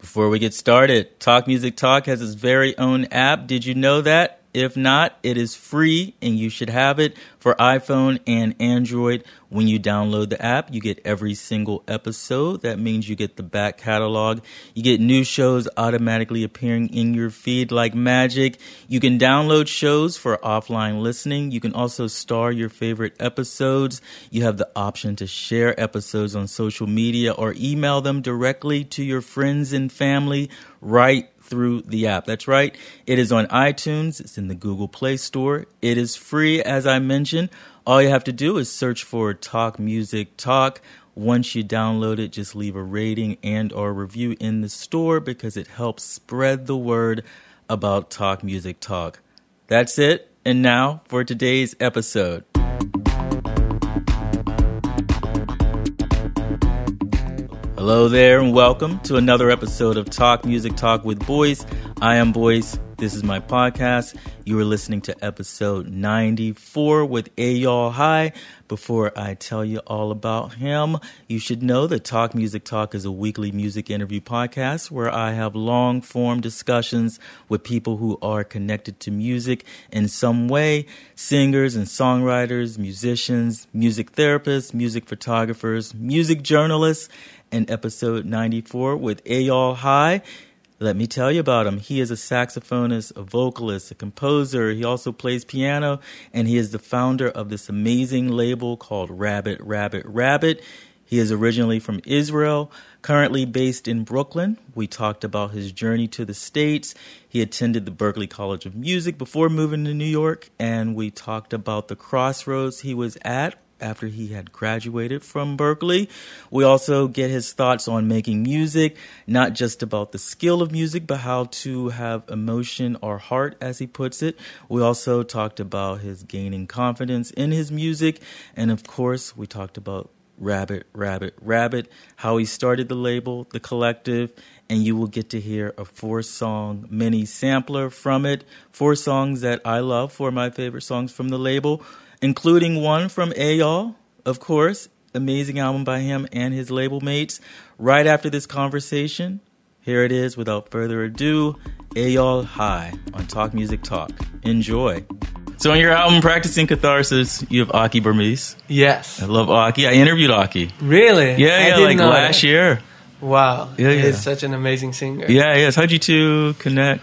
Before we get started, Talk Music Talk has its very own app. Did you know that? If not, it is free and you should have it for iPhone and Android. When you download the app, you get every single episode. That means you get the back catalog. You get new shows automatically appearing in your feed like magic. You can download shows for offline listening. You can also star your favorite episodes. You have the option to share episodes on social media or email them directly to your friends and family right through the app. That's right. It is on iTunes. It's in the Google Play Store. It is free, as I mentioned. All you have to do is search for Talk Music Talk. Once you download it, just leave a rating and or review in the store because it helps spread the word about Talk Music Talk. That's it. And now for today's episode. Hello there and welcome to another episode of Talk Music Talk with Boyce. I am Boyce. This is my podcast. You are listening to episode 94 with Éyal Hai. Before I tell you all about him, you should know that Talk Music Talk is a weekly music interview podcast where I have long-form discussions with people who are connected to music in some way. Singers and songwriters, musicians, music therapists, music photographers, music journalists. In episode 94 with Éyal Hai. Let me tell you about him. He is a saxophonist, a vocalist, a composer. He also plays piano, and he is the founder of this amazing label called Rabbit, Rabbit, Rabbit. He is originally from Israel, currently based in Brooklyn. We talked about his journey to the States. He attended the Berklee College of Music before moving to New York, and we talked about the crossroads he was at after he had graduated from Berklee. We also get his thoughts on making music, not just about the skill of music, but how to have emotion or heart, as he puts it. We also talked about his gaining confidence in his music. And of course, we talked about Rabbit, Rabbit, Rabbit, how he started the label, the collective, and you will get to hear a 4-song mini sampler from it. 4 songs that I love, 4 of my favorite songs from the label, including one from Éyal, of course, amazing album by him and his label mates. Right after this conversation, here it is, without further ado, Éyal Hai on Talk Music Talk. Enjoy. So on your album, Practicing Catharsis, you have Aki Burmese. Yes. I love Aki. I interviewed Aki. Really? Yeah, like last year. Wow. Yeah. He's such an amazing singer. Yeah. How'd you two connect?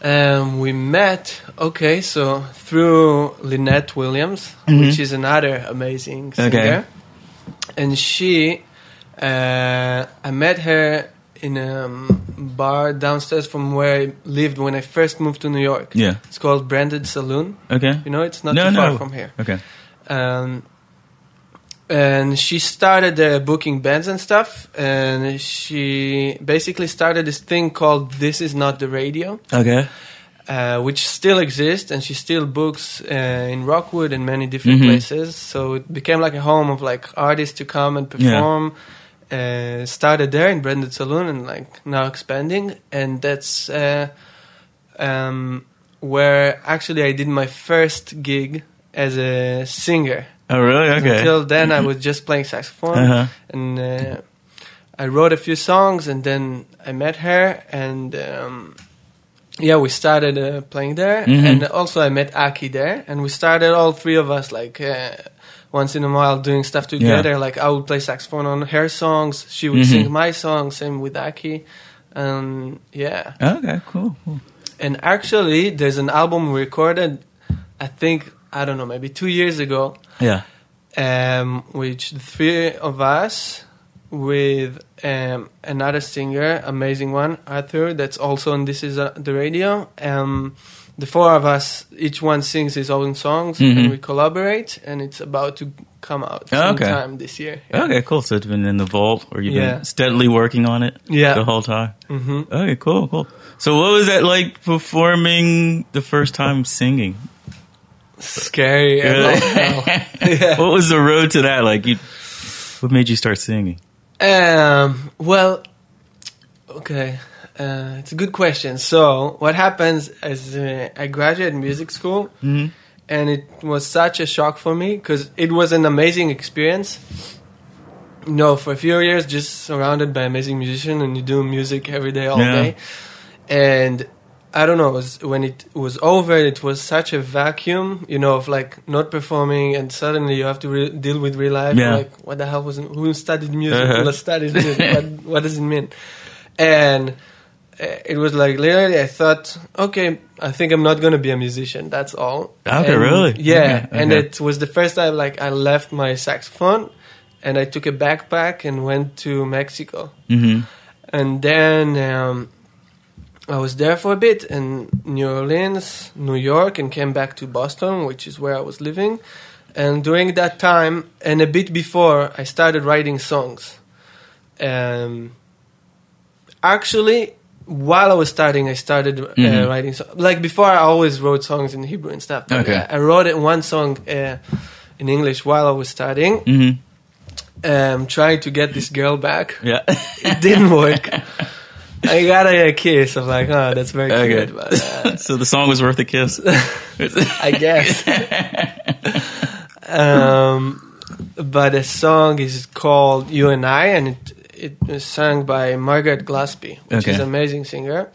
We met, so through Lynette Williams, which is another amazing singer. Okay. And she, I met her in a bar downstairs from where I lived when I first moved to New York. Yeah. It's called Branded Saloon. Okay. You know, it's not too far from here. Okay. And she started booking bands and stuff, and she basically started this thing called This Is Not the Radio. Okay. Which still exists, and she still books in Rockwood and many different places. So it became like a home of like artists to come and perform. Started there in Branded Saloon and like now expanding. And that's where actually I did my first gig as a singer. Oh, really? Okay. Until then, I was just playing saxophone, and I wrote a few songs, and then I met her, and we started playing there, and also I met Aki there, and we started all 3 of us like once in a while doing stuff together. Like I would play saxophone on her songs, she would sing my songs, same with Aki, Okay, cool. And actually, there's an album we recorded, I don't know, maybe 2 years ago. Yeah. Which the 3 of us with another singer, amazing one, Arthur, that's also on This Is the Radio. The 4 of us, each one sings his own songs, and we collaborate, and it's about to come out sometime this year. Yeah. Okay, cool. So it's been in the vault, or you've been steadily working on it the whole time? Mm-hmm. Okay, cool. So what was that like performing the first time singing? Scary. Really? What was the road to that? Like, what made you start singing? It's a good question. So, what happens is I graduated music school, and it was such a shock for me because it was an amazing experience. No, for a few years, just surrounded by amazing musicians, and you do music every day, all day. And I don't know, when it was over, it was such a vacuum, of like not performing, and suddenly you have to deal with real life. Like, what the hell who studied music? Who studied music? What does it mean? And it was like, literally, I thought, okay, I think I'm not going to be a musician. That's all. Okay, really? Yeah. Okay. And it was the first time, like, I left my saxophone, and I took a backpack and went to Mexico. Mm-hmm. And then I was there for a bit in New Orleans, New York, and came back to Boston, which is where I was living. And during that time, and a bit before, I started writing songs. Actually, while I was studying, I started writing songs. Like, before, I always wrote songs in Hebrew and stuff. But I wrote one song in English while I was studying. Mm-hmm. Trying to get this girl back. Yeah. It didn't work. I got a kiss. I'm like, oh, that's very cute. But, so the song was worth a kiss? I guess. But the song is called You and I, and it was sung by Margaret Glaspie, which is an amazing singer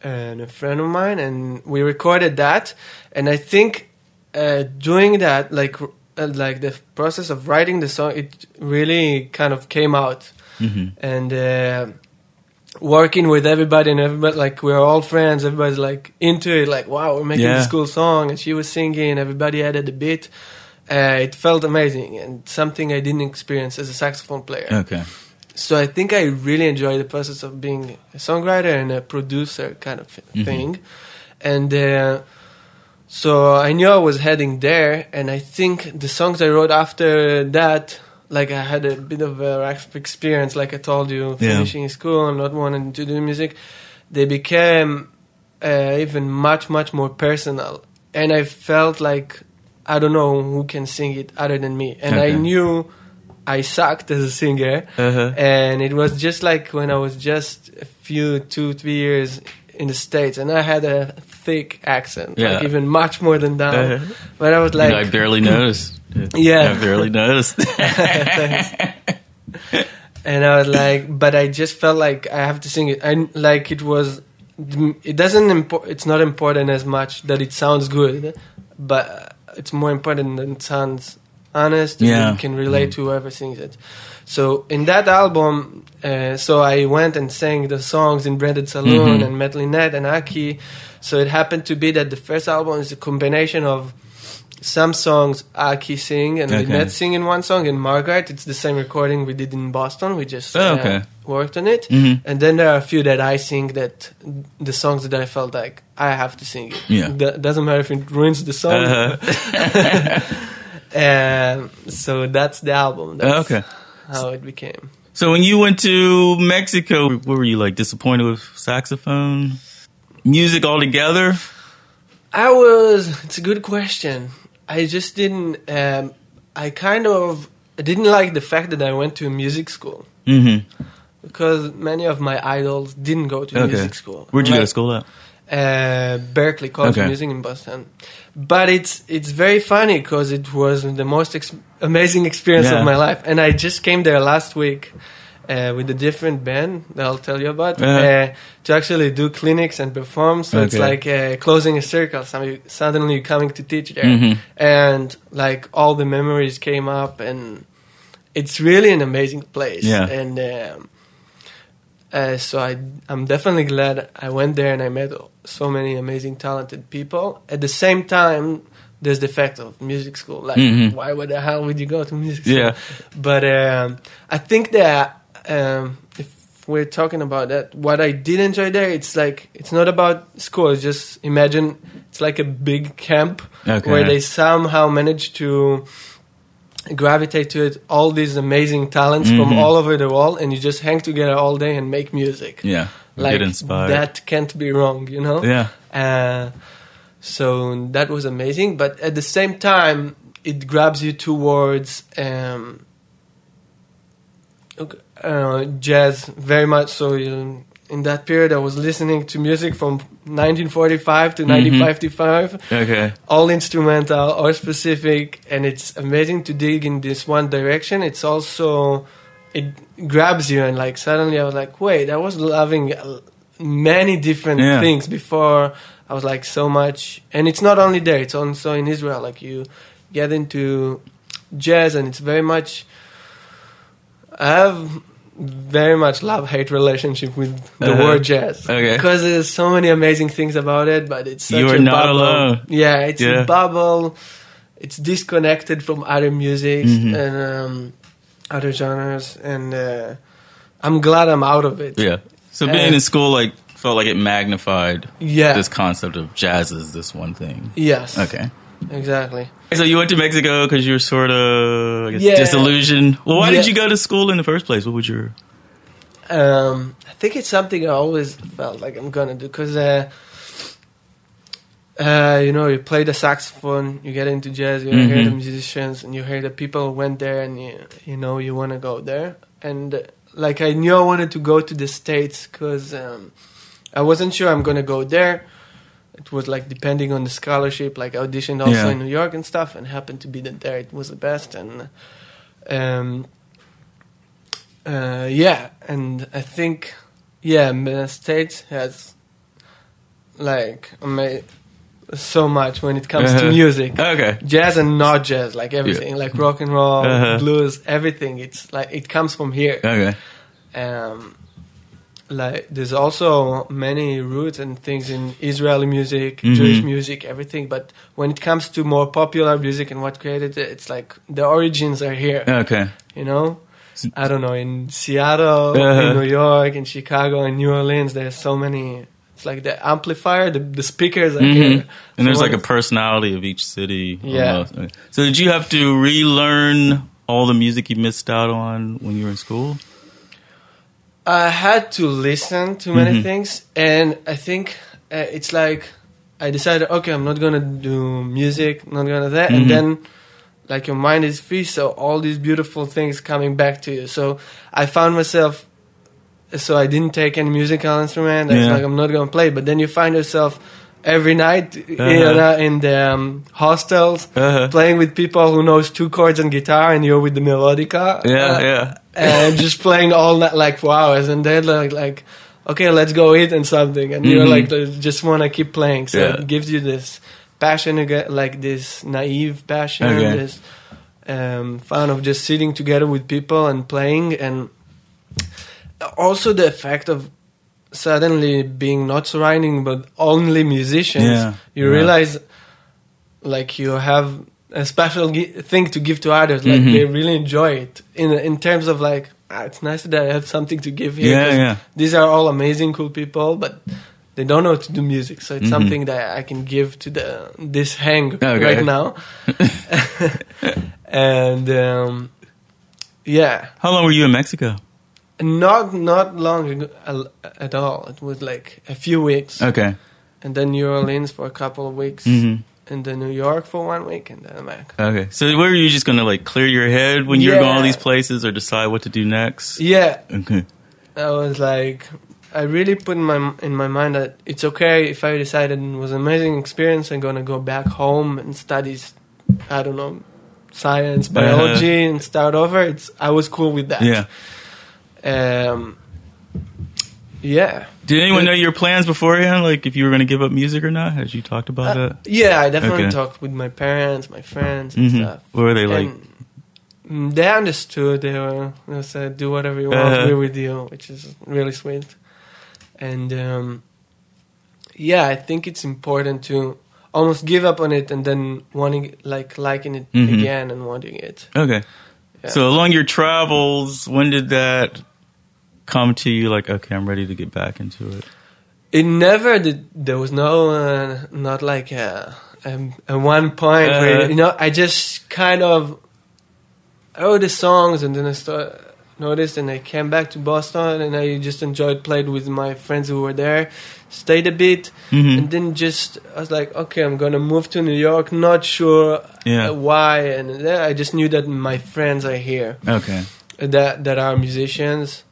and a friend of mine. And we recorded that. And I think doing that, like the process of writing the song, it really kind of came out. Mm-hmm. And working with everybody, and everybody, like, we're all friends, everybody's like into it, like, wow, we're making this cool song, and she was singing, everybody added a bit. It felt amazing, and something I didn't experience as a saxophone player. Okay. So I think I really enjoyed the process of being a songwriter and a producer kind of thing. And so I knew I was heading there, and I think the songs I wrote after that, like, I had a bit of a rough experience, like I told you, finishing school and not wanting to do music. They became even much, much more personal. And I felt like, I don't know who can sing it other than me. And I knew I sucked as a singer. And it was just like when I was just a few, 2-3 years in the States, and I had a thick accent, like even much more than that. But I was like... I barely noticed. Yeah. I barely noticed. And I was like, but I just felt like I have to sing it. It's not important as much that it sounds good, but it's more important that it sounds honest and you can relate to whoever sings it. So in that album, so I went and sang the songs in Branded Saloon and met Lynette and Aki. So it happened to be that the first album is a combination of some songs Aki sing and Lynette sing in one song, and Margaret, it's the same recording we did in Boston. We just worked on it. And then there are a few that I sing, that the songs that I felt like I have to sing it. Yeah. Doesn't matter if it ruins the song. So that's the album. That's how it became. So when you went to Mexico, what were you, like, disappointed with saxophone music altogether? It's a good question. I just didn't, I didn't like the fact that I went to music school. Because many of my idols didn't go to music school. Where'd you go to school at? Berkeley College of Music in Boston. But it's very funny because it was the most amazing experience of my life. And I just came there last week with a different band that I'll tell you about to actually do clinics and perform. So it's like closing a circle. Suddenly you're coming to teach there. And like all the memories came up, and it's really an amazing place. Yeah. And so I'm definitely glad I went there and I met so many amazing, talented people. At the same time, there's the fact of music school. Like, why the hell would you go to music school? Yeah. But I think that if we're talking about that, what I did enjoy there, it's like, it's not about school. It's just, imagine it's like a big camp where they somehow managed to gravitate to it all these amazing talents from all over the world, and you just hang together all day and make music. Yeah, like, get inspired. That can't be wrong, you know? Yeah. So that was amazing, but at the same time, it grabs you towards jazz very much. So in that period, I was listening to music from 1945 to 1955. All instrumental or specific, and it's amazing to dig in this one direction. It's also it grabs you, and like suddenly I was like, wait, I was loving many different things before. I was like so much, and it's not only there, it's also in Israel. Like you get into jazz, and it's very much, I have very much love-hate relationship with the word jazz. Okay. Because there's so many amazing things about it, but it's such a bubble. You are not alone. Yeah, it's a bubble. It's disconnected from other music and other genres, and I'm glad I'm out of it. Yeah. So being in school, like, felt like it magnified this concept of jazz as this one thing. Yes. Okay. Exactly. So you went to Mexico because you were sort of, I guess, disillusioned. Well, why did you go to school in the first place? What was your... I think it's something I always felt like I'm going to do because, you play the saxophone, you get into jazz, you hear the musicians, and you hear the people who went there, and you want to go there. And like I knew I wanted to go to the States because I wasn't sure I'm going to go there. It was like depending on the scholarship, like I auditioned also in New York and stuff, and happened to be that there it was the best. And and I think the States has like so much when it comes to music. Okay, jazz and not jazz, like everything, like rock and roll, blues, everything. It's like it comes from here. Okay. Like there's also many roots and things in Israeli music, Jewish music, everything. But when it comes to more popular music and what created it, it's like the origins are here. Okay. I don't know, in Seattle, in New York, in Chicago, in New Orleans, there's so many. It's like the amplifier, the speakers are here. And there's like a personality of each city. Yeah. Almost. So did you have to relearn all the music you missed out on when you were in school? I had to listen to many things, and I think it's like I decided, okay, I'm not going to do music, not going to that, and then like your mind is free, so all these beautiful things coming back to you. So I found myself, so I didn't take any musical instrument, I was like, I'm not going to play, but then you find yourself every night in the hostels playing with people who knows 2 chords and guitar, and you're with the melodica. And just playing all night, like for hours, and they're like, okay, let's go eat and something, and you're like, just want to keep playing. So it gives you this passion again, like this naive passion, this fun of just sitting together with people and playing, and also the effect of suddenly being not surrounding but only musicians. You realize like you have a special thing to give to others. Like they really enjoy it in terms of like, it's nice that I have something to give here. These are all amazing, cool people, but they don't know how to do music. So it's something that I can give to this hang right now. And How long were you in Mexico? Not long at all. It was like a few weeks. Okay. And then New Orleans for a couple of weeks. And then New York for 1 week, and then I'm back. Okay. So were you just going to like clear your head when you were going all these places, or decide what to do next? Yeah. Okay. I was like, I really put in my mind that it's okay if I decided it was an amazing experience, I'm going to go back home and study, I don't know, science, biology, and start over. I was cool with that. Yeah. Did anyone know your plans beforehand? Like if you were going to give up music or not? Had you talked about it? Yeah, I definitely talked with my parents, my friends, and stuff. What were they like? And they understood. They said, "Do whatever you want. We're with you," which is really sweet. And I think it's important to almost give up on it and then wanting, liking it again and wanting it. Okay. Yeah. So along your travels, when did that come to you? Like, okay, I'm ready to get back into it. It never did. There was no, not like a one point where, I just kind of wrote the songs, and then I noticed, and I came back to Boston, and I just enjoyed, played with my friends who were there, stayed a bit, and then I was like, okay, I'm going to move to New York, not sure why, and I just knew that my friends are here. Okay. That are musicians,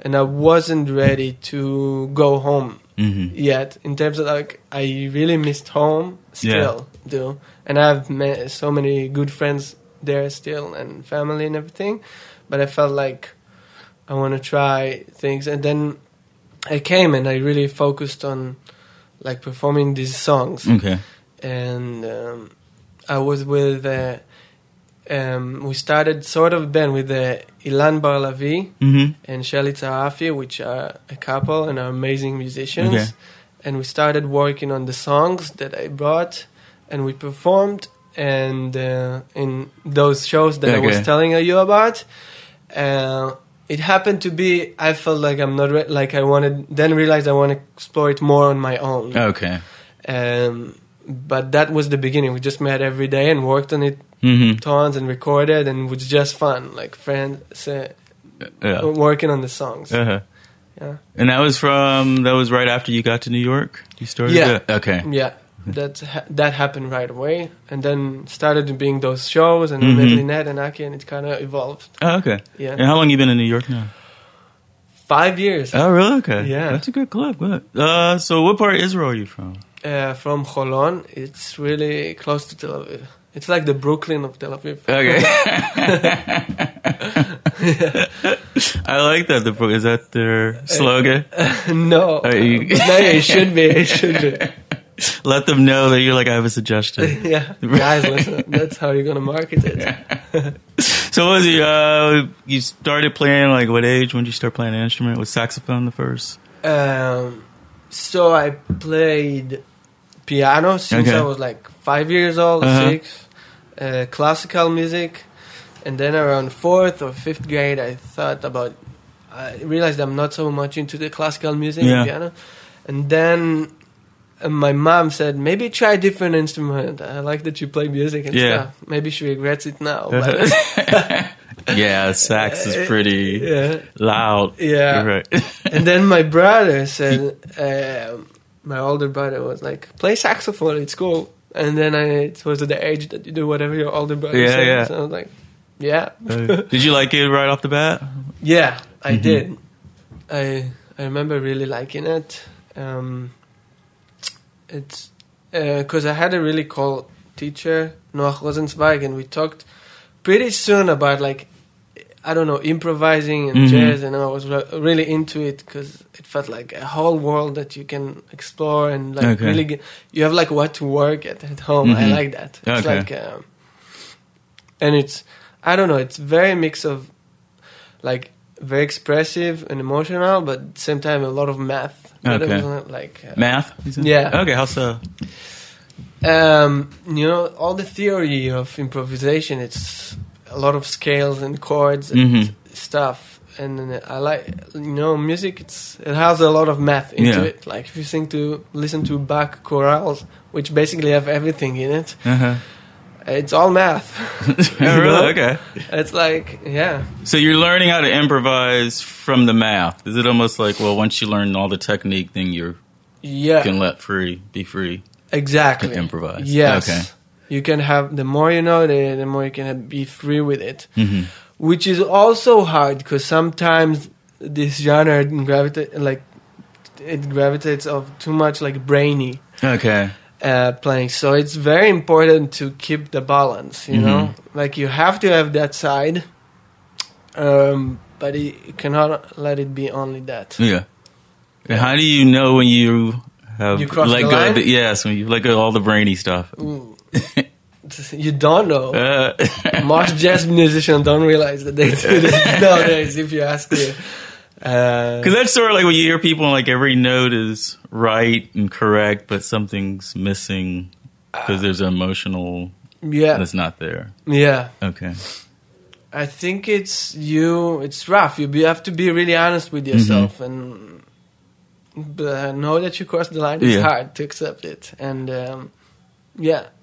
and I wasn't ready to go home yet. In terms of like, I really missed home still, do, and I have met so many good friends there still, and family and everything. But I felt like I want to try things. And then I came and I really focused on like performing these songs. Okay. And I was with, we started sort of band with Ilan Bar-Lavi and Shelly Tarafi, which are a couple and are amazing musicians. Okay. And we started working on the songs that I brought, and we performed. And in those shows that I was telling you about, it happened to be, I felt like I'm not, like I wanted, then realized I want to explore it more on my own. Okay. But that was the beginning. We just met every day and worked on it tons and recorded, and it was just fun, like friends working on the songs. Uh-huh. Yeah. And that was right after you got to New York? You started? Yeah. Okay. Yeah. That happened right away, and then started being those shows, and we met Lynette and Aki, and it kind of evolved. Oh, okay. Yeah. And how long you been in New York now? 5 years. Oh, really? Okay. Yeah. That's a good club. Good. So what part of Israel are you from? From Holon. It's really close to Tel Aviv. It's like the Brooklyn of Tel Aviv. Okay. I like that. Is that their slogan? No. No, it should be. It should be. Let them know that you're like, I have a suggestion. Yeah. Guys, listen, that's how you're going to market it. So what was it? You started playing, like, what age? When did you start playing an instrument? Was saxophone the first? So I played piano since I was like 5 years old, 6. Classical music. And then around 4th or 5th grade, I realized I'm not so much into the classical music and piano. And then my mom said, maybe try a different instrument. I like that you play music and stuff. Maybe she regrets it now. But yeah, sax is pretty loud. Yeah. Right. And then my brother said, my older brother was like, play saxophone, it's cool. And then it was at the age that you do whatever your older brother said. Yeah. So I was like, yeah. Did you like it right off the bat? Yeah, I did. I remember really liking it. It's because I had a really cool teacher, Noach Rosenzweig, and we talked pretty soon about, like, I don't know, improvising and jazz, and I was really into it because it felt like a whole world that you can explore and like really you have like what to work at home. I like that. It's like, and it's, I don't know, it's very mix of like very expressive and emotional, but at the same time a lot of math. Okay. Like math? Yeah. Okay, how so? You know, all the theory of improvisation, it's a lot of scales and chords and stuff. And I like, you know, music, it has a lot of math into it. Like if you listen to Bach chorales, which basically have everything in it, it's all math. Really? Okay. It's like, yeah. So you're learning how to improvise from the math. Is it almost like, well, once you learn all the technique, then you can be free. Exactly. To improvise. Yes. Okay. You can have, the more you know, the more you can be free with it. Which is also hard because sometimes this genre gravitates of too much like brainy playing. So it's very important to keep the balance, you know? Like you have to have that side, but you cannot let it be only that. Yeah. And how do you know when you have let go of when you let go of all the brainy stuff? You don't know. Most jazz musicians don't realize that they do this nowadays, if you ask me. Because that's sort of like when you hear people and like every note is right and correct, but something's missing because there's an emotional that's not there. Yeah. Okay. I think it's rough. You have to be really honest with yourself and know that you crossed the line. It's hard to accept it. And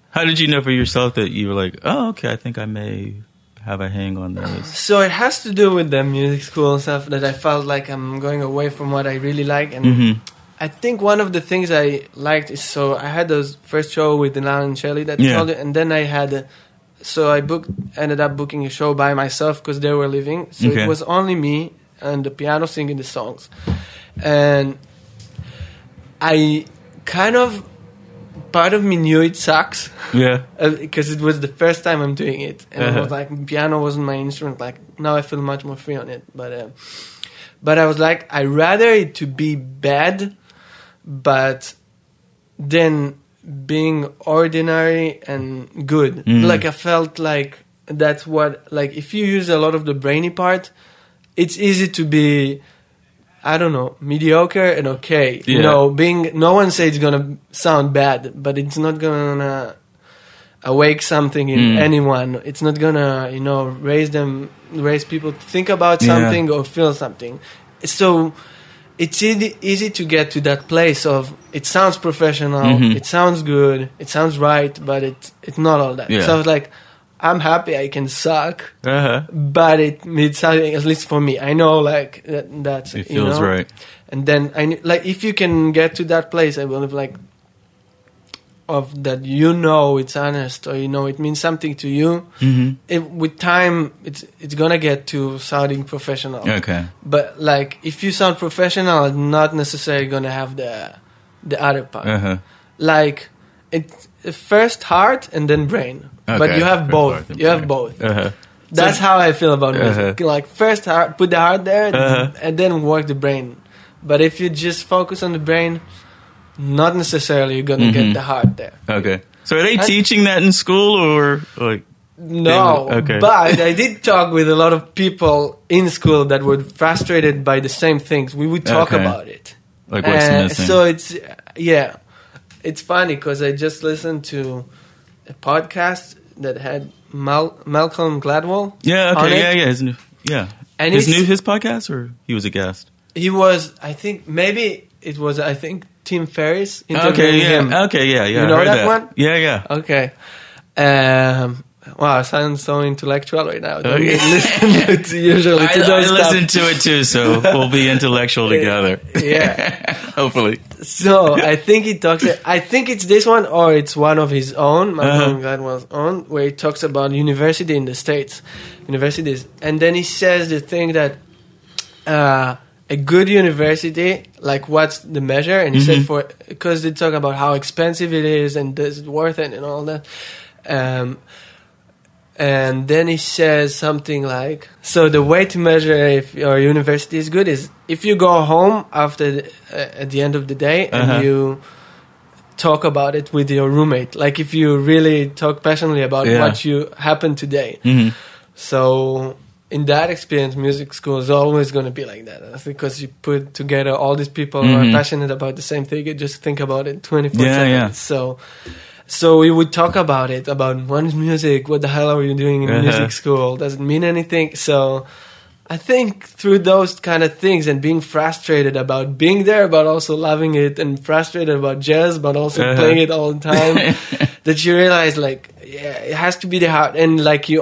How did you know for yourself that you were like, oh, okay, I think I may have a hang on this? So it has to do with the music school and stuff that I felt like I'm going away from what I really like. And I think one of the things I liked is, so I had those first show with Ilan and Shelly that I told you, and then I had, ended up booking a show by myself because they were leaving. So it was only me and the piano singing the songs. And I kind of, part of me knew it sucks. Yeah. Because it was the first time I'm doing it. And I was like, piano wasn't my instrument. Like, now I feel much more free on it. But But I was like, I'd rather it to be bad, but then being ordinary and good. Like I felt like that's what, like if you use a lot of the brainy part, it's easy to be, I don't know, mediocre and okay. Yeah. You know, no one say it's gonna sound bad, but it's not gonna awake something in anyone. It's not gonna, you know, raise people to think about something or feel something. So it's easy to get to that place of it sounds professional, it sounds good, it sounds right, but it's not all that. So I was like, I'm happy I can suck, but it means something, at least for me. I know, like, that's... It feels right. And then, like, if you can get to that place, I believe, like, of that you know it's honest, or you know it means something to you, with time, it's gonna get to sounding professional. Okay. But, like, if you sound professional, it's not necessarily gonna have the other part. Like, it's first heart and then brain. Okay. But you have both. You have both. That's how I feel about music. Like first heart, put the heart there, and then work the brain. But if you just focus on the brain, not necessarily you're gonna get the heart there. Okay. So are they teaching that in school or like? No. Okay. But I did talk with a lot of people in school that were frustrated by the same things. We would talk about it. Like what's missing? So it's funny because I just listened to a podcast that had Malcolm Gladwell. Yeah, okay, on it. His his podcast, or he was a guest? He was, I think, maybe it was, Tim Ferriss interviewing him. Okay, yeah. You know that one? Yeah. Okay. Wow, I sound so intellectual right now. Listen to usually to those I listen to it too, so we'll be intellectual together. Yeah. Hopefully. So I think he talks. I think it's this one or it's one of his own, Malcolm Gladwell's own, where he talks about university in the States, universities, and then he says the thing that a good university, like what's the measure? And he said because they talk about how expensive it is and is it worth it and all that. And then he says something like, so the way to measure if your university is good is if you go home after at the end of the day and you talk about it with your roommate. Like if you really talk passionately about what happened today. So in that experience, music school is always going to be like that. That's because you put together all these people who are passionate about the same thing and just think about it 24/7. So we would talk about it, about what is music, what the hell are you doing in music school, does it mean anything? So I think through those kind of things and being frustrated about being there, but also loving it, and frustrated about jazz, but also playing it all the time, that you realize like, it has to be the heart. And like you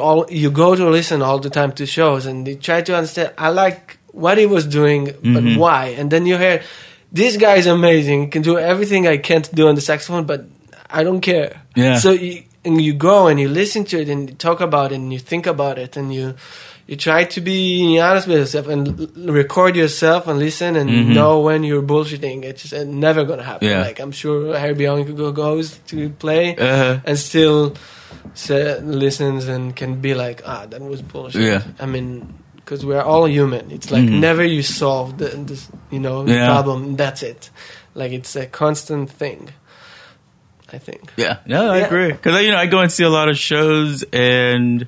go to listen all the time to shows and you try to understand, I like what he was doing, but why? And then you hear, this guy is amazing, he can do everything I can't do on the saxophone, but I don't care. Yeah. So you go and you listen to it and you talk about it and you think about it and you try to be honest with yourself and record yourself and listen and know when you're bullshitting. It's just never gonna happen. Yeah. Like I'm sure Herbie Hancock goes to play and still listens and can be like, that was bullshit. Yeah. I mean, because we're all human. It's like never you solve the problem. That's it. Like it's a constant thing. I think. Yeah, no, I agree. Because I go and see a lot of shows, and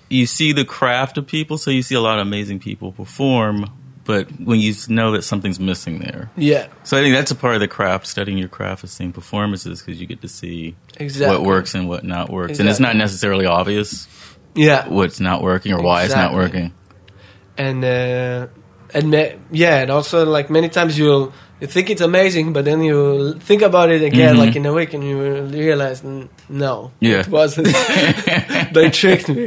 you see the craft of people. So you see a lot of amazing people perform, but when you know that something's missing there. Yeah. So I think that's a part of the craft. Studying your craft is seeing performances, because you get to see what works and what not works, and it's not necessarily obvious. Yeah. What's not working or why it's not working. And also like many times you think it's amazing, but then you think about it again, like in a week, and you realize, no, it wasn't. They tricked me,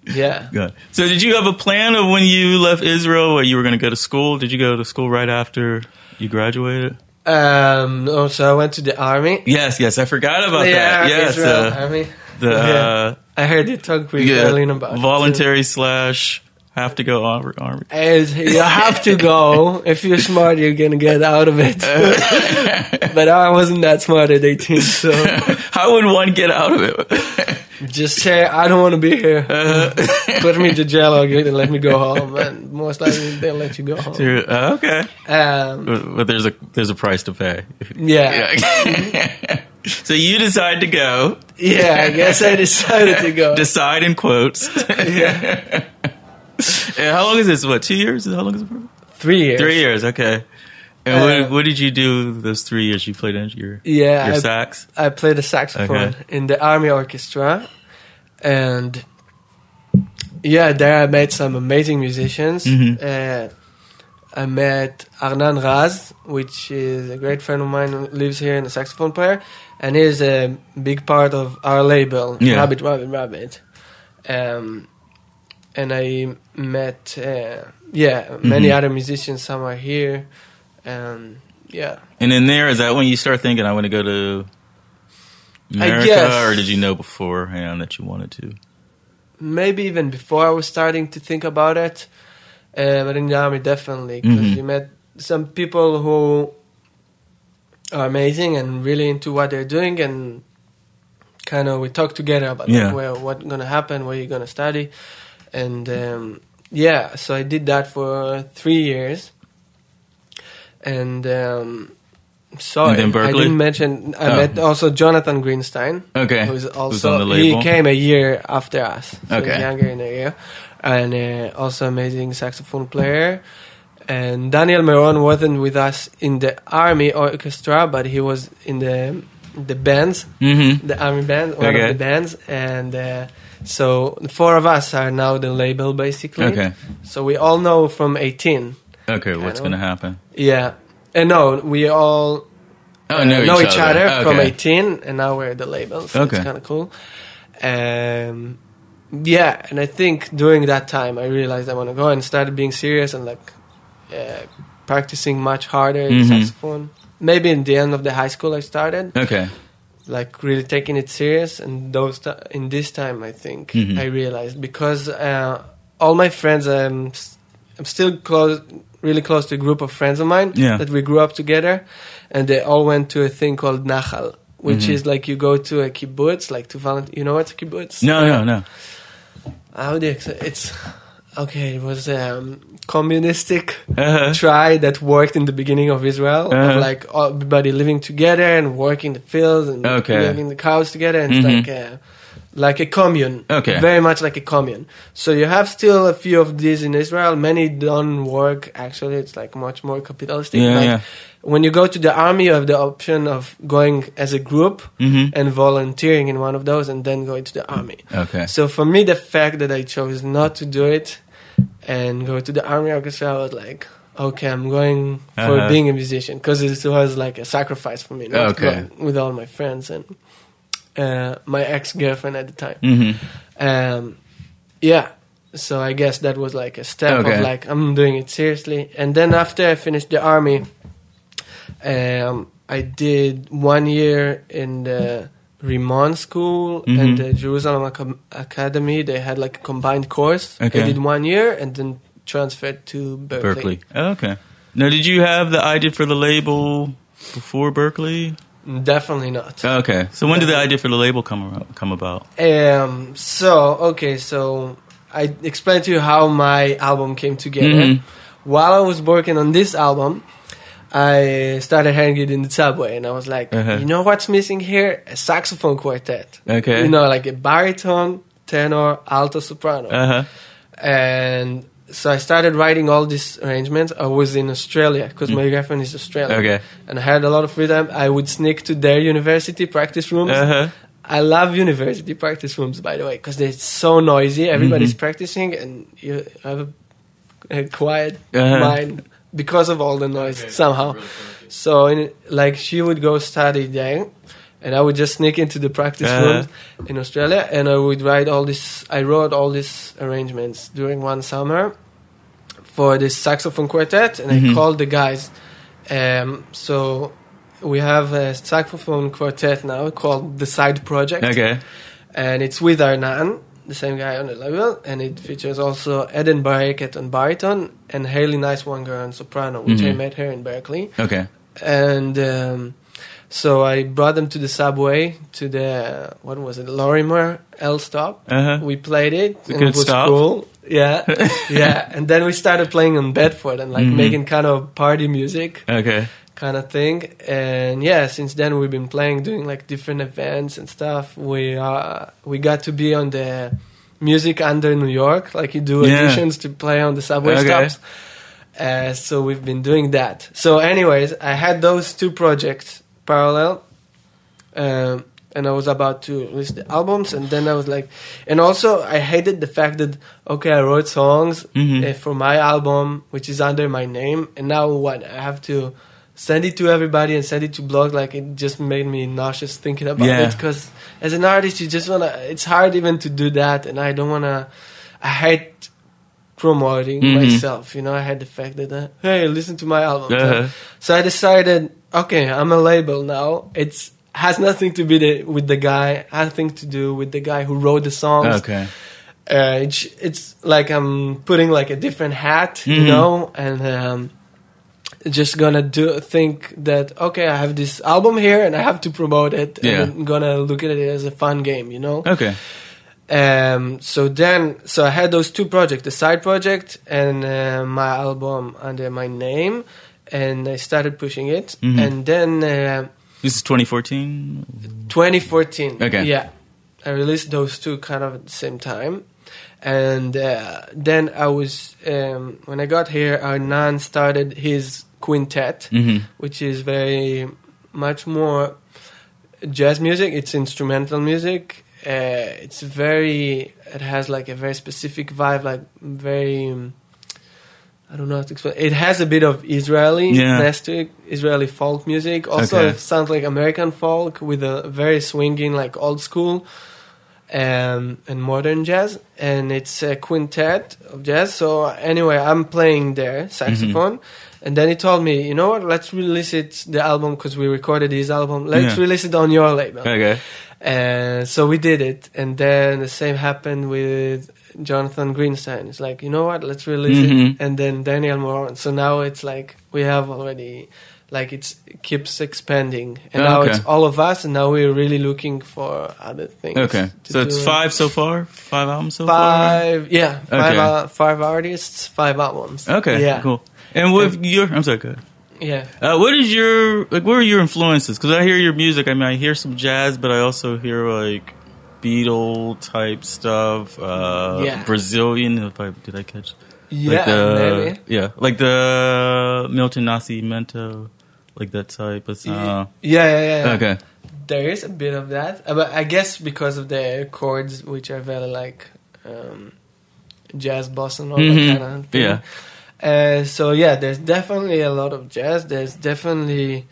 Good. So did you have a plan of when you left Israel, where you were going to go to school? Did you go to school right after you graduated? So I went to the army. Yes, I forgot about that. Yes, Israel army. I heard you talk with Berlin about voluntary / have to go army. You have to go. If you're smart, you're going to get out of it. But I wasn't that smart at 18, so... How would one get out of it? Just say, I don't want to be here. Put me to jail or let me go home. And most likely they'll let you go home. Okay. But there's a price to pay. Yeah. So you decide to go. Yeah, I guess I decided to go. Decide in quotes. Yeah. And how long is this? What, 2 years? How long is it for? 3 years. 3 years, okay. And what did you do those 3 years? You played your sax? I played the saxophone in the Army Orchestra. And there I met some amazing musicians. Mm-hmm. I met Arnan Raz, which is a great friend of mine who lives here and a saxophone player. And he's a big part of our label, Rabbit. And I met, many other musicians. Some are here. And in there, is that when you start thinking, I want to go to America? Or did you know beforehand that you wanted to? Maybe even before I was starting to think about it. But in the Army, definitely. Because you met some people who are amazing and really into what they're doing. And kind of we talk together about what's going to happen, where you're going to study. And so I did that for 3 years. And sorry, and then Berkeley? I didn't mention. I met also Jonathan Greenstein. Okay, who's on the label? He came a year after us. So okay, he's younger in a year, and also amazing saxophone player. And Daniel Meron wasn't with us in the Army Orchestra, but he was in the bands, the Army band, one of the bands, and. So the four of us are now the label, basically. Okay. So we all know from 18. Okay, what's going to happen? Yeah. And no, we all know each other from 18, and now we're the label, so it's kind of cool. And I think during that time, I realized I want to go and started being serious and practicing much harder in saxophone. Maybe in the end of the high school I started. Okay. Like really taking it serious, and in this time I think I realized, because all my friends, I'm still really close to a group of friends of mine that we grew up together, and they all went to a thing called Nachal, which is like you go to a kibbutz, like to volunteer. You know what's a kibbutz? No. How do you explain? It was communistic try that worked in the beginning of Israel, of like everybody living together and working the fields and living the cows together, and it's like a commune, very much like a commune. So you have still a few of these in Israel. Many don't work. Actually, it's like much more capitalistic. When you go to the army, you have the option of going as a group and volunteering in one of those, and then going to the army. Okay. So for me, the fact that I chose not to do it and go to the Army Orchestra, I was like, okay, I'm going for being a musician, because it was like a sacrifice for me, not going with all my friends and my ex-girlfriend at the time. So I guess that was like a step of like, I'm doing it seriously. And then after I finished the army, I did 1 year in the Rimon School and the Jerusalem Academy. They had like a combined course. I did 1 year and then transferred to Berkeley. Okay. Now, did you have the idea for the label before Berkeley? Definitely not. Okay. So when did the idea for the label come about? So I explained to you how my album came together. While I was working on this album, I started hearing it in the subway, and I was like, you know what's missing here? A saxophone quartet. Okay. You know, like a baritone, tenor, alto, soprano. And so I started writing all these arrangements. I was in Australia, because my girlfriend is Australian. Okay. And I had a lot of free time. I would sneak to their university practice rooms. I love university practice rooms, by the way, because they're so noisy. Everybody's practicing, and you have a quiet mind. Because of all the noise, somehow. So, she would go study there, and I would just sneak into the practice rooms in Australia, and I would write I wrote all these arrangements during one summer for this saxophone quartet, and I called the guys. So we have a saxophone quartet now called The Side Project. Okay. And it's with Arnan, the same guy on the label, and it features also Eden Baraket on baritone and Haley Nicewanger on soprano, which I met her in Berkeley. Okay. And So I brought them to the subway, to the, what was it, Lorimer L stop. We played it, and it was cool. Yeah, yeah. And then we started playing in Bedford and like making kind of party music. Okay. Kind of thing. And yeah, since then we've been playing, doing like different events and stuff. We got to be on the Music Under New York, like you do auditions to play on the subway stops. So we've been doing that. So anyways, I had those two projects parallel, and I was about to release the albums, and then I was like, and also I hated the fact that, okay, I wrote songs for my album, which is under my name, and now what, I have to send it to everybody and send it to blog, like it just made me nauseous thinking about it, because as an artist, you just want to, it's hard even to do that, and I don't want to, I hate promoting myself, you know. I had the fact that, hey, listen to my album. So I decided, okay, I'm a label now. It's has nothing to be with the guy, has nothing to do with the guy who wrote the songs. Okay. It's like I'm putting like a different hat, you know, and just gonna think that, okay, I have this album here and I have to promote it, and I'm gonna look at it as a fun game, you know. Okay. So I had those two projects, the side project and my album under my name, and I started pushing it. And then this is 2014. 2014. Okay. Yeah, I released those two kind of at the same time, and then I was when I got here, Arnan started his quintet, which is very much more jazz music. It's instrumental music. It has like a very specific vibe, like very, I don't know how to explain. It has a bit of Israeli Israeli folk music. Also, it sounds like American folk with a very swinging, like old school and modern jazz. And it's a quintet of jazz. So anyway, I'm playing there, saxophone. And then he told me, you know what, let's release the album, because we recorded his album. Let's release it on your label. Okay. And so we did it. And then the same happened with Jonathan Greenstein. It's like, you know what, let's release it. And then Daniel Moran. So now it's like we have already, like it keeps expanding. And now it's all of us, and now we're really looking for other things. Okay. So it's 5 so far? 5 albums so far? Yeah. 5 artists, 5 albums. Okay, yeah. Cool. And with I'm sorry, go ahead. Yeah. What are your influences? Because I hear your music. I mean, I hear some jazz, but I also hear like Beatle type stuff, Brazilian. Did I catch? Yeah, maybe. Yeah, like the Milton Nascimento, like that type of sound. Yeah. Okay. There is a bit of that, but I guess because of the chords, which are very like jazz, bossa nova kind of thing. Yeah. So yeah, there's definitely a lot of jazz. There's definitely,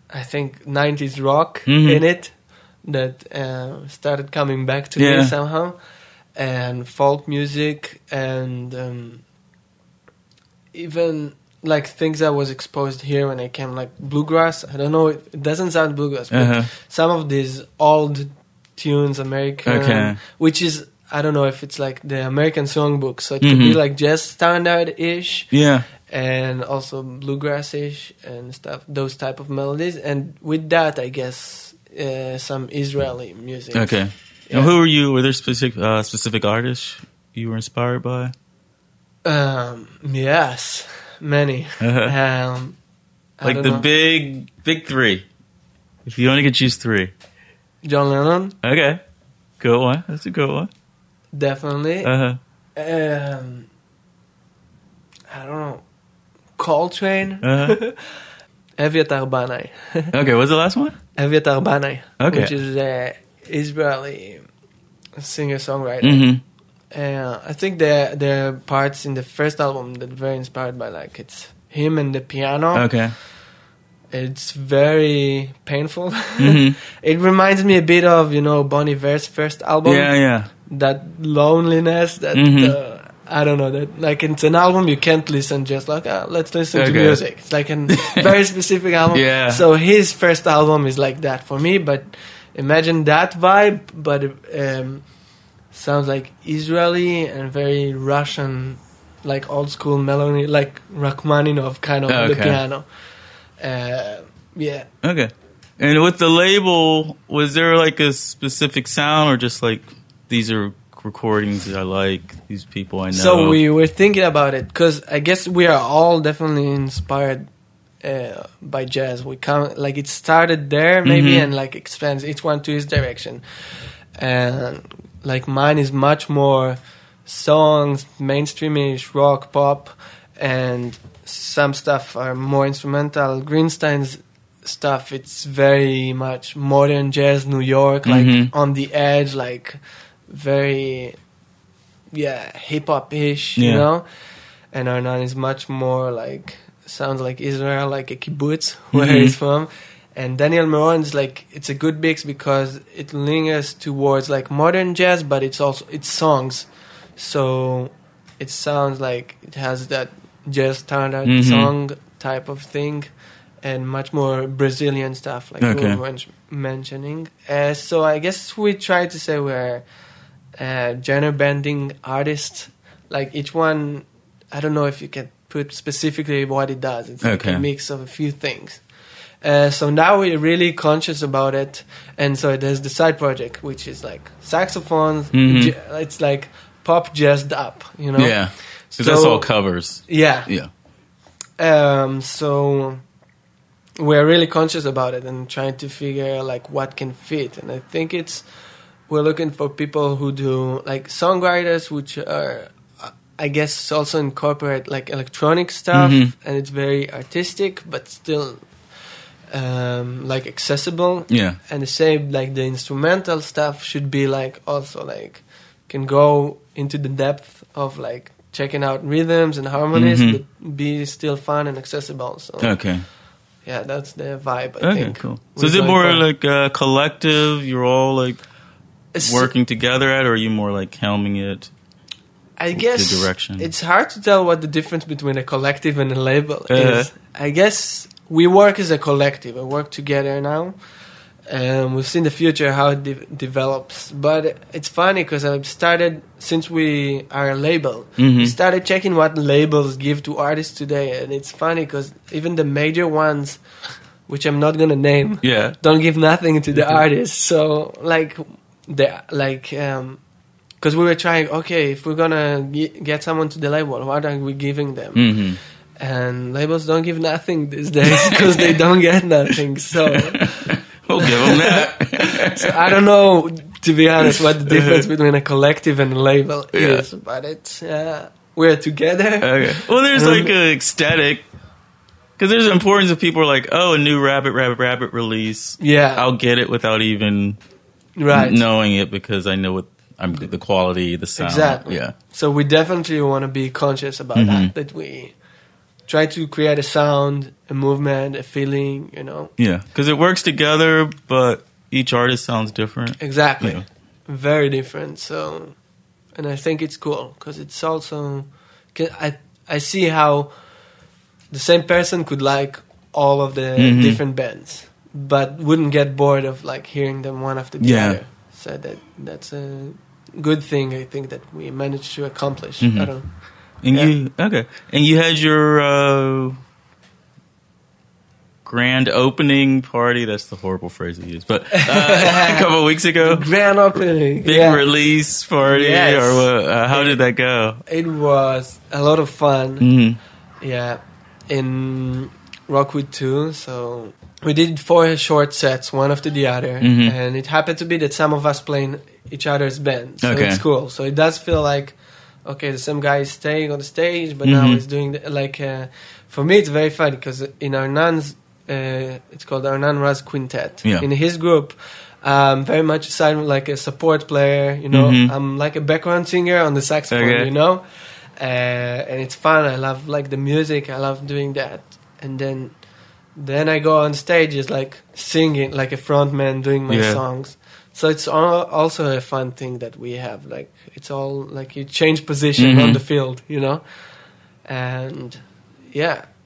I think, 90s rock in it that started coming back to me somehow, and folk music, and even like things that was exposed here when I came, like bluegrass. I don't know, it doesn't sound bluegrass, but some of these old tunes, American, which is, I don't know if it's like the American songbook, so it could be like jazz standard-ish, and also bluegrass-ish and stuff, those type of melodies. And with that, I guess some Israeli music. Okay. Yeah. And who were you? Were there specific artists you were inspired by? Yes, many. Like the big 3. If you only could choose 3. John Lennon. Okay. Good one. That's a good one. Definitely. I don't know. Coltrane. Eviatar Banai. Okay, what's the last one? Eviatar Banai. Okay. Which is an Israeli singer-songwriter. I think there are parts in the first album that are very inspired by, like, it's him and the piano. Okay. It's very painful. It reminds me a bit of, Bon Iver's first album. Yeah. That loneliness, that, I don't know, that, like, it's an album you can't listen just like, let's listen to music. It's like a very specific album. Yeah. So his first album is like that for me, but imagine that vibe, but sounds like Israeli and very Russian, like old school melody, like Rachmaninoff kind of on the piano. Yeah. Okay. And with the label, was there like a specific sound, or just like these are recordings that I like, these people I know? So we were thinking about it because I guess we are all definitely inspired by jazz. We come like it started there maybe and like expands each one to his direction. And like mine is much more songs, mainstreamish, rock, pop, and some stuff are more instrumental. Greenstein's stuff, it's very much modern jazz, New York, like on the edge, like very, hip hop ish, you know. And Arnan is much more like sounds like Israel, like a kibbutz where he's from. And Daniel Meron's like it's a good mix because it lingers towards like modern jazz, but it's songs, so it sounds like it has that jazz standard song type of thing, and much more Brazilian stuff like we were mentioning. So I guess we try to say we're genre bending artists. Like each one, I don't know if you can put specifically what it does. It's like a mix of a few things. So now we're really conscious about it, and so there's the side project, which is like saxophones. It's like pop jazzed up, you know. Yeah, because that's all covers. Yeah. Yeah. So we're really conscious about it and trying to figure like what can fit, and I think we're looking for people who do like songwriters, which are I guess also incorporate like electronic stuff, and it's very artistic, but still. Like accessible, and the same like the instrumental stuff should be like also like can go into the depth of like checking out rhythms and harmonies, but be still fun and accessible. So yeah, that's the vibe. I think. Cool. So is it more like a collective? You're all like working together at, or are you more like helming it? I guess the direction. It's hard to tell what the difference between a collective and a label is. I guess. We work as a collective. We work together now. We'll see in the future how it develops. But it's funny because I've started, since we are a label, we started checking what labels give to artists today. And it's funny because even the major ones, which I'm not going to name, don't give nothing to the artists. So, because we were trying, if we're going to get someone to the label, what are we giving them? And labels don't give nothing these days because they don't get nothing. So we'll give them that. So I don't know, to be honest, what the difference between a collective and a label is. But it's we're together. Well, there's like a ecstatic, because there's an importance of people are like, a new Rabbit release. Yeah, I'll get it without even knowing it because I know the quality, the sound. Exactly. Yeah. So we definitely want to be conscious about that we try to create a sound, a movement, a feeling, you know. Yeah, because it works together, but each artist sounds different. Exactly. Yeah. Very different. So, and I think it's cool because it's also, I see how the same person could like all of the different bands, but wouldn't get bored of like hearing them one after the other. So that's a good thing, I think, that we managed to accomplish. I don't. And you had your grand opening party. That's the horrible phrase to use, but a couple of weeks ago, grand opening, big release party, or what? How did that go? It was a lot of fun. Yeah, in Rockwood 2. So we did 4 short sets, one after the other, and it happened to be that some of us playing each other's bands. So it's cool. So it does feel like. Okay, the same guy is staying on the stage, but now he's doing for me it's very funny because in Arnan's, it's called Arnan Raz Quintet. Yeah. In his group, very much aside like a support player, you know. I'm like a background singer on the saxophone, you know. And it's fun. I love like the music. I love doing that. And then I go on stage, is like singing like a front man doing my songs. So it's also a fun thing that we have. Like it's all like you change position on the field, you know. And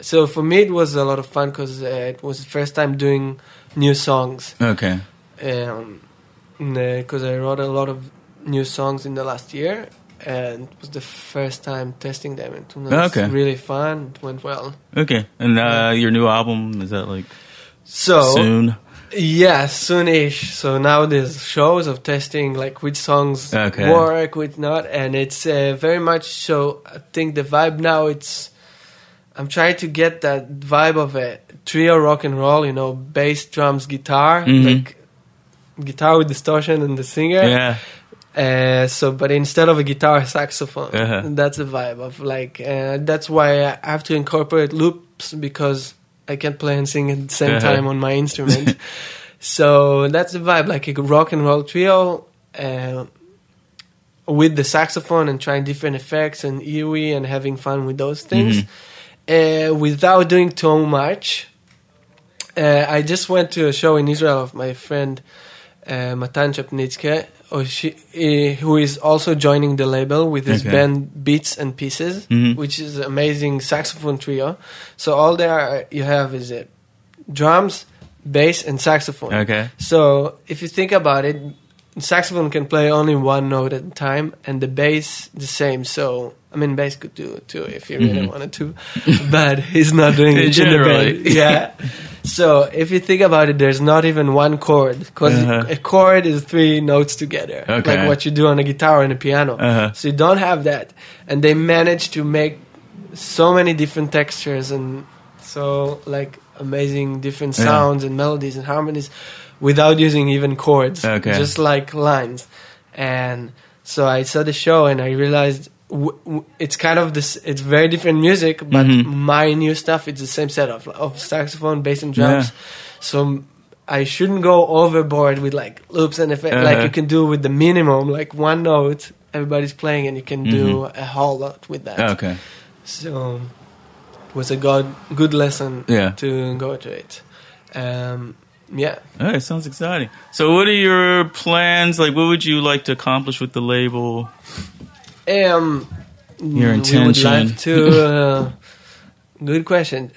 so for me it was a lot of fun because it was the first time doing new songs. Okay. Because I wrote a lot of new songs in the last year, and it was the first time testing them. It was really fun. It went well. Okay. And your new album, is that like soon? Yeah, soonish. So now there's shows of testing, like which songs work, which not, and it's very much so. I think the vibe now, I'm trying to get that vibe of a trio rock and roll, bass, drums, guitar, like guitar with distortion and the singer. Yeah. But instead of a guitar, saxophone. That's the vibe of that's why I have to incorporate loops, because I can't play and sing at the same time on my instrument. So that's the vibe, like a rock and roll trio with the saxophone and trying different effects and EWI and having fun with those things without doing too much. I just went to a show in Israel of my friend Matan Chapnitske, who is also joining the label with his band Beats and Pieces, which is an amazing saxophone trio. So all there you have is drums, bass, and saxophone. Okay. So if you think about it, saxophone can play only one note at a time, and the bass the same. So bass could do it too if you really wanted to, but he's not doing it in the band. Yeah. So if you think about it, there's not even one chord, because a chord is 3 notes together, like what you do on a guitar and a piano. So you don't have that, and they managed to make so many different textures and so like amazing different sounds and melodies and harmonies without using even chords, just like lines. And so I saw the show and I realized it's kind of this. It's very different music, but my new stuff, it's the same setup of saxophone, bass, and drums. So I shouldn't go overboard with like loops and effects, like you can do with the minimum, like one note everybody's playing, and you can do a whole lot with that. Okay. So it was a good lesson to go to it. Yeah. All right, sounds exciting. So what are your plans? Like, what would you like to accomplish with the label? Your intention. We would like to... good question.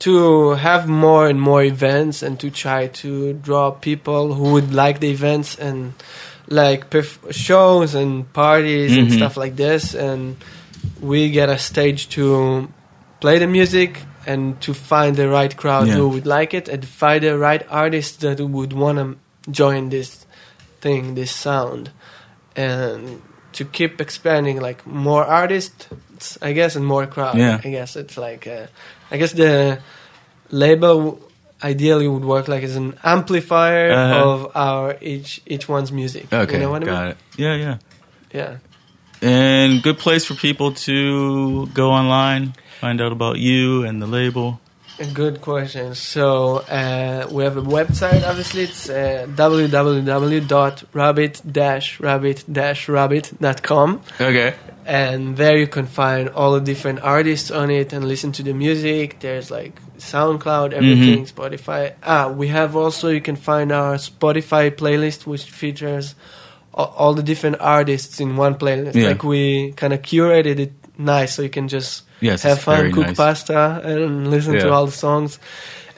To have more and more events and to try to draw people who would like the events and like shows and parties and stuff like this. And we get a stage to play the music and to find the right crowd who would like it, and find the right artists that would want to join this thing, this sound. And to keep expanding, like more artists, I guess, and more crowd. Yeah. I guess it's like, I guess the label ideally would work like as an amplifier of our each one's music. Okay, you know what I mean? Got it. Yeah. And good place for people to go online, find out about you and the label. A good question. So we have a website, obviously. It's www.rabbit-rabbit-rabbit.com. Okay. And there you can find all the different artists on it and listen to the music. There's like SoundCloud, everything, Spotify. We have also, you can find our Spotify playlist, which features all the different artists in one playlist. Yeah. Like we kind of curated it nice, so you can just have fun, cook pasta, and listen to all the songs.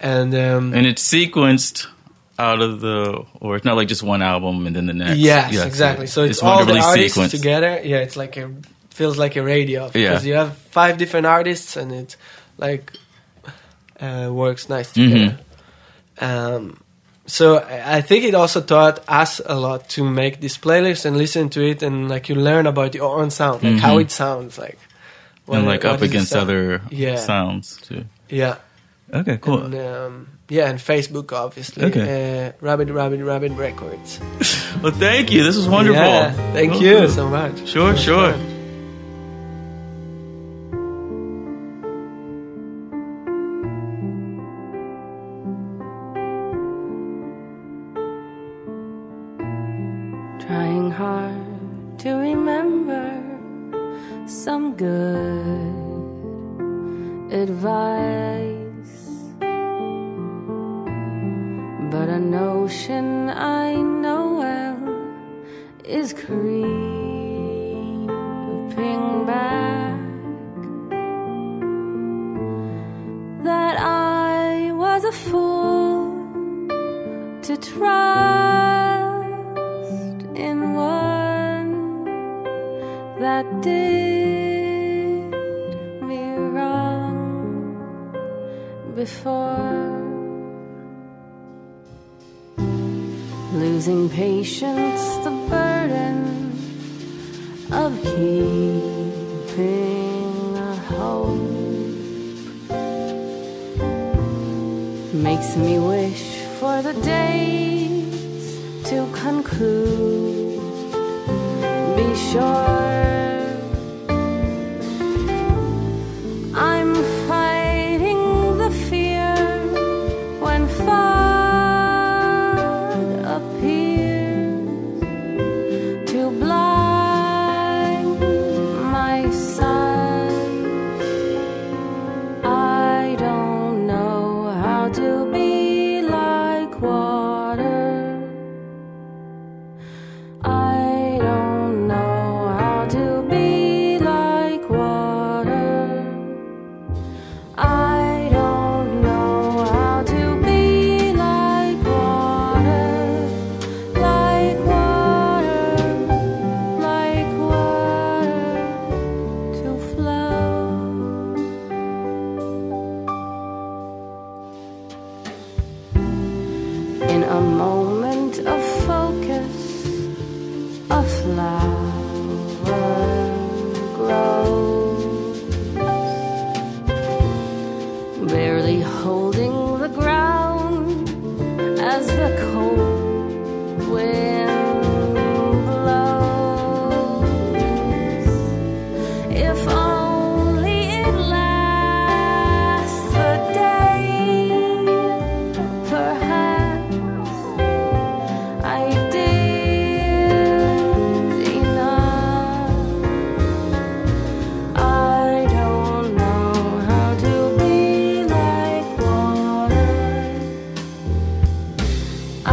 And it's sequenced out of or it's not like just one album and then the next. Yes, exactly. So it's all the artists together. Yeah, it's like feels like a radio, because you have 5 different artists and it like works nice together. So I think it also taught us a lot to make this playlist and listen to it, and like you learn about your own sound, like how it sounds like. And like up against other sounds too. Yeah. Okay, cool. And, and Facebook, obviously. Okay. Rabbit Records. Well, thank you. This was wonderful. Yeah, thank you so much. Sure. Trying hard to remember some good advice, but a notion I know well is creeping back, that I was a fool to trust in one that did me wrong before. losing patience, the burden of keeping a hope makes me wish for the days to conclude. Be sure I'm fighting the fear when fog appears to blind my sight. I don't know how to be like water. I don't know how to be like water. I don't know how to be like water, like water, like water to flow. In a moment of focus, a flower grows, barely holding the ground as the cold wind blows. If only it lasts a day, perhaps I did enough. I don't know how to be like water. I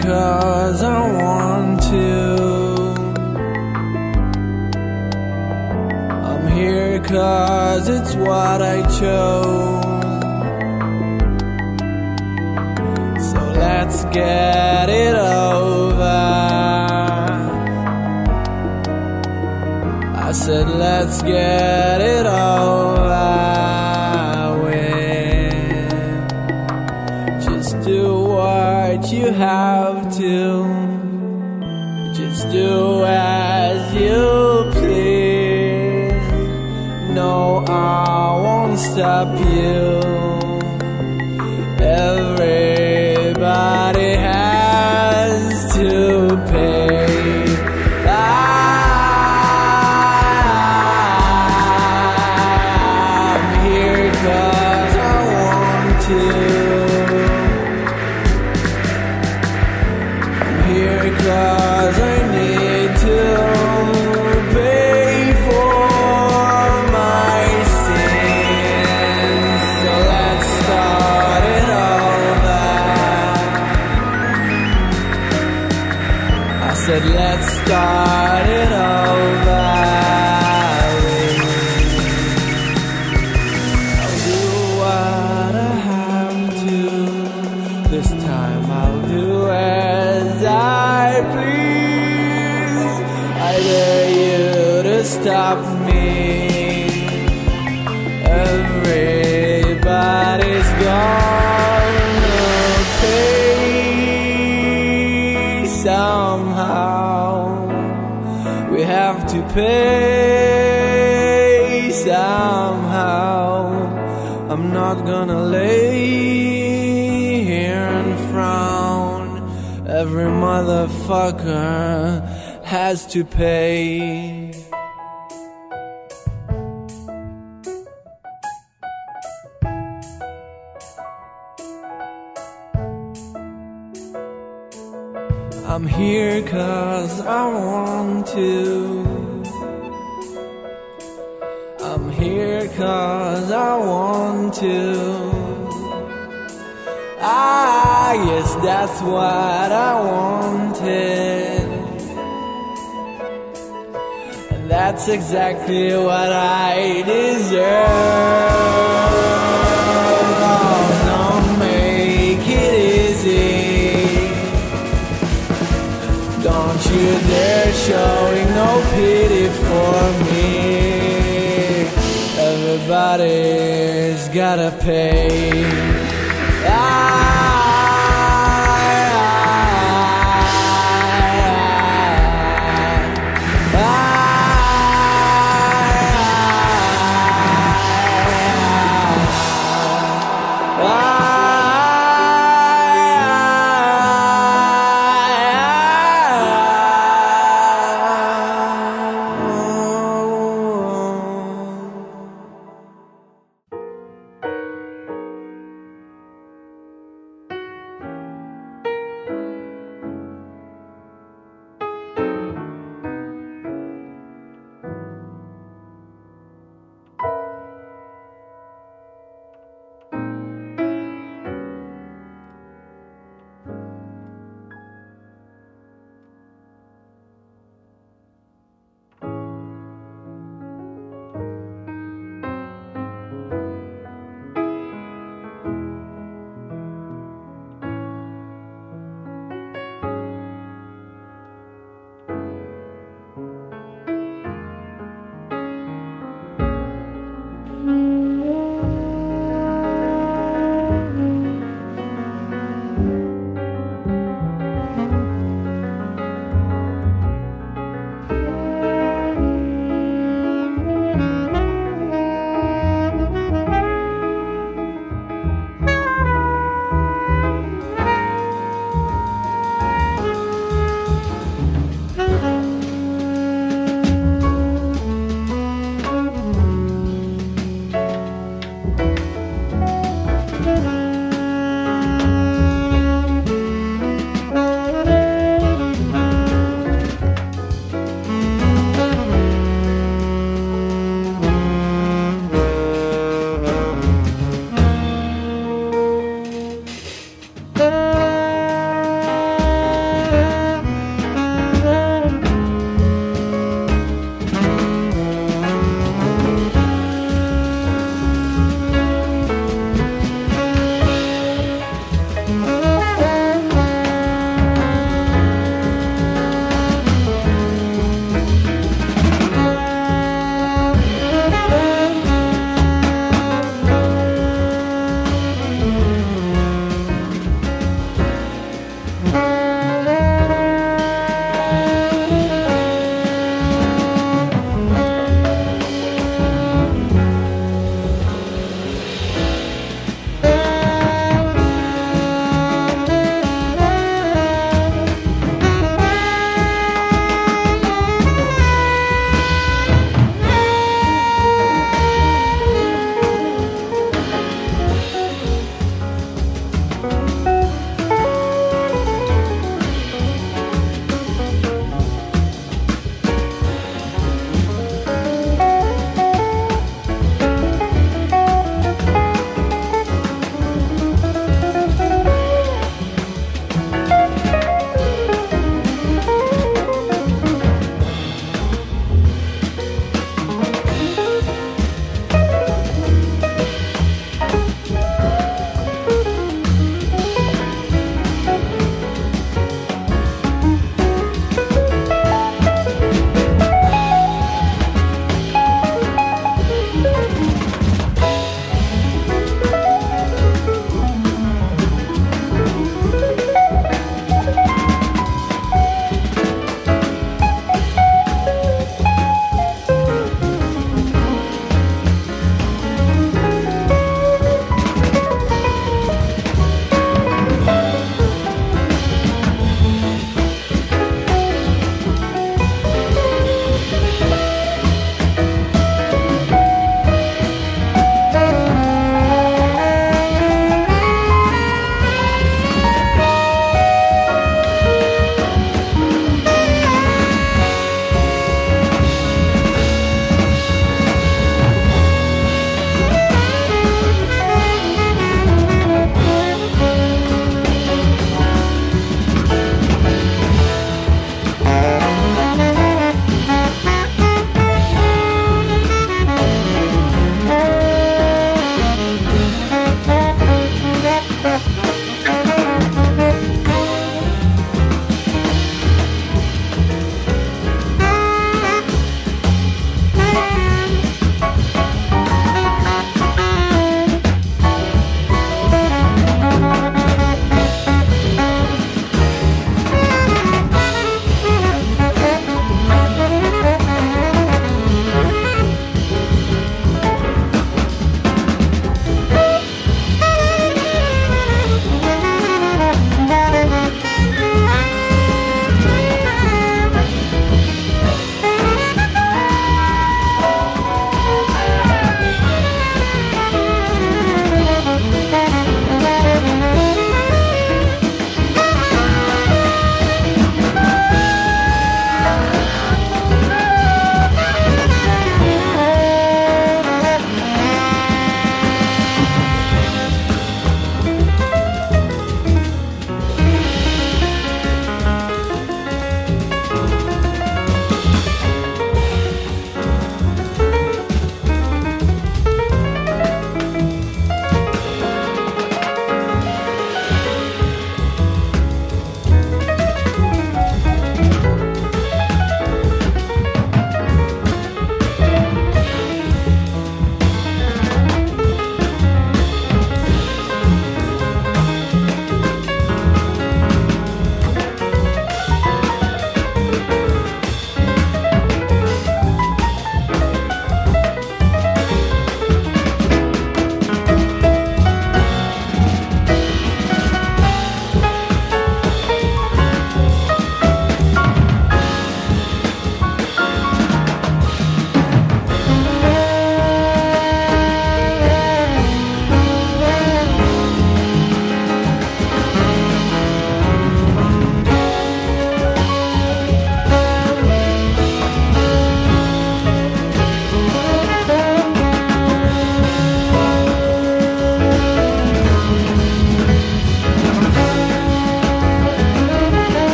'cause I want to. I'm here 'cause it's what I chose. So let's get it over. I said let's get it over with. Just do what you have to. Just do as you please. No, I won't stop you. Everybody has to pay. I stop me. Everybody's gonna pay somehow. We have to pay somehow. I'm not gonna lay here and frown. Every motherfucker has to pay. I'm here 'cause I want to. I'm here 'cause I want to. Ah, yes, that's what I wanted. And that's exactly what I deserve. Oh, don't make it easy. Don't you dare showing no pity for me. Everybody's gotta pay.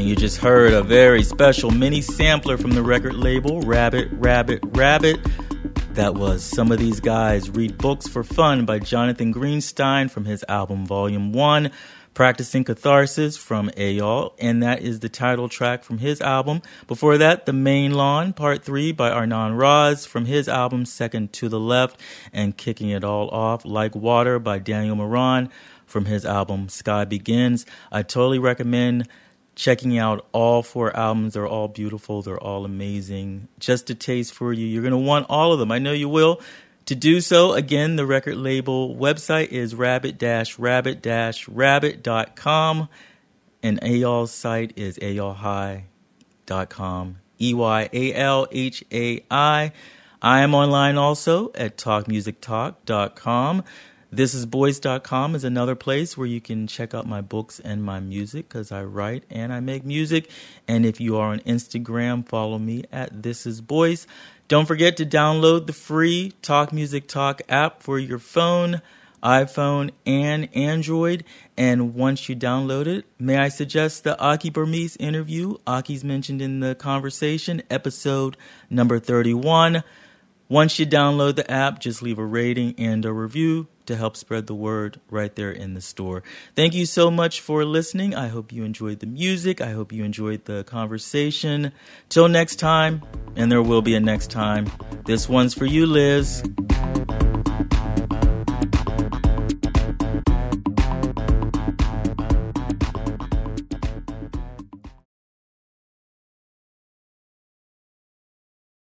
And you just heard a very special mini sampler from the record label, Rabbit, Rabbit, Rabbit. That was Some of These Guys Read Books for Fun by Jonathan Greenstein from his album Volume 1. Practicing Catharsis from Éyal, and that is the title track from his album. Before that, The Main Lawn, Part 3 by Arnon Raz from his album Second to the Left, and kicking it all off, Like Water by Daniel Moran from his album Sky Begins. I totally recommend checking out all 4 albums. They're all beautiful. They're all amazing. Just a taste for you. You're going to want all of them. I know you will. To do so, again, the record label website is rabbit-rabbit-rabbit.com, and Éyal's site is éyalhai.com, EYALHAI. I am online also at talkmusictalk.com. Thisisboys.com is another place where you can check out my books and my music, because I write and I make music. And if you are on Instagram, follow me at thisisboys. Don't forget to download the free Talk Music Talk app for your phone, iPhone, and Android. And once you download it, may I suggest the Aki Burmese interview? Aki's mentioned in the conversation, episode number 31. Once you download the app, just leave a rating and a review to help spread the word right there in the store. Thank you so much for listening. I hope you enjoyed the music. I hope you enjoyed the conversation. Till next time, and there will be a next time, this one's for you, Liz.